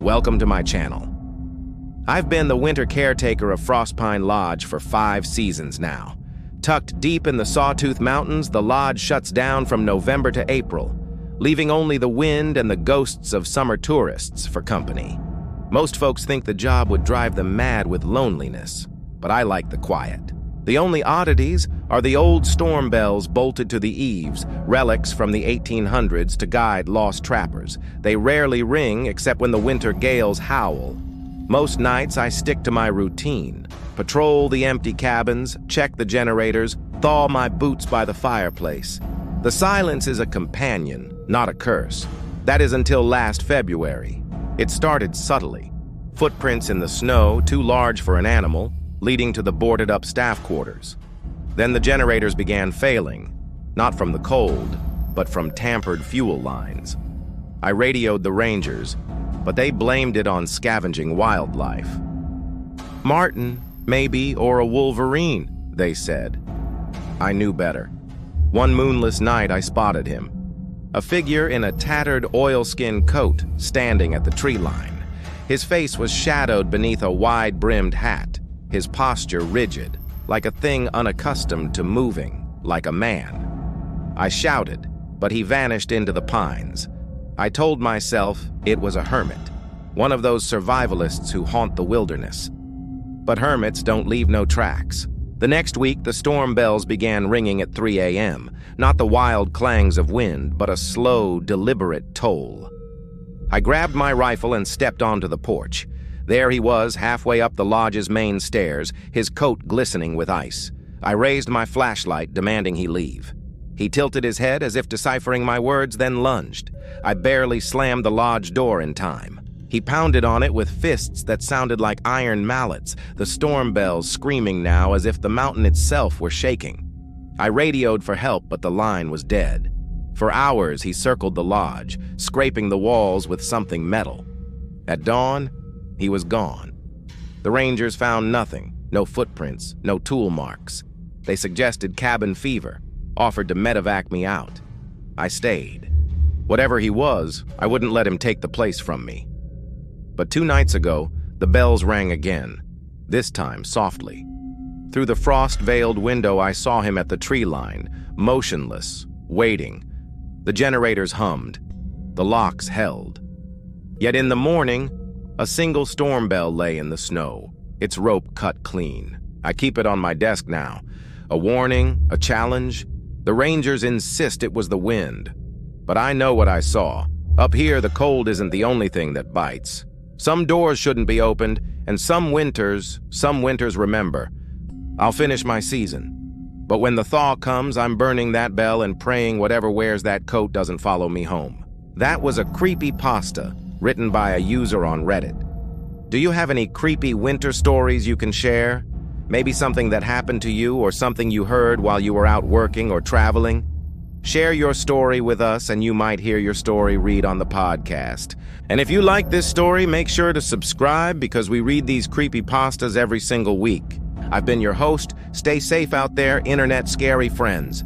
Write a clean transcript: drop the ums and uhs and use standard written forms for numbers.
Welcome to my channel. I've been the winter caretaker of Frostpine Lodge for 5 seasons now. Tucked deep in the Sawtooth Mountains, the lodge shuts down from November to April, leaving only the wind and the ghosts of summer tourists for company. Most folks think the job would drive them mad with loneliness, but I like the quiet. The only oddities are the old storm bells bolted to the eaves, relics from the 1800s to guide lost trappers. They rarely ring except when the winter gales howl. Most nights I stick to my routine. Patrol the empty cabins, check the generators, thaw my boots by the fireplace. The silence is a companion, not a curse. That is until last February. It started subtly. Footprints in the snow, too large for an animal, leading to the boarded-up staff quarters. Then the generators began failing, not from the cold, but from tampered fuel lines. I radioed the rangers, but they blamed it on scavenging wildlife. Martin, maybe, or a wolverine, they said. I knew better. One moonless night I spotted him. A figure in a tattered oilskin coat standing at the tree line. His face was shadowed beneath a wide-brimmed hat, his posture rigid, like a thing unaccustomed to moving, like a man. I shouted, but he vanished into the pines. I told myself it was a hermit, one of those survivalists who haunt the wilderness. But hermits don't leave no tracks. The next week, the storm bells began ringing at 3 a.m., not the wild clangs of wind, but a slow, deliberate toll. I grabbed my rifle and stepped onto the porch. There he was, halfway up the lodge's main stairs, his coat glistening with ice. I raised my flashlight, demanding he leave. He tilted his head as if deciphering my words, then lunged. I barely slammed the lodge door in time. He pounded on it with fists that sounded like iron mallets, the storm bells screaming now as if the mountain itself were shaking. I radioed for help, but the line was dead. For hours he circled the lodge, scraping the walls with something metal. At dawn, he was gone. The rangers found nothing, no footprints, no tool marks. They suggested cabin fever, offered to medevac me out. I stayed. Whatever he was, I wouldn't let him take the place from me. But 2 nights ago, the bells rang again, this time softly. Through the frost-veiled window, I saw him at the tree line, motionless, waiting. The generators hummed. The locks held. Yet in the morning, a single storm bell lay in the snow, its rope cut clean. I keep it on my desk now. A warning, a challenge. The rangers insist it was the wind. But I know what I saw. Up here, the cold isn't the only thing that bites. Some doors shouldn't be opened, and some winters remember. I'll finish my season. But when the thaw comes, I'm burning that bell and praying whatever wears that coat doesn't follow me home. That was a creepypasta written by a user on Reddit. Do you have any creepy winter stories you can share? Maybe something that happened to you or something you heard while you were out working or traveling? Share your story with us and you might hear your story read on the podcast. And if you like this story, make sure to subscribe because we read these creepypastas every single week. I've been your host. Stay safe out there, internet scary friends.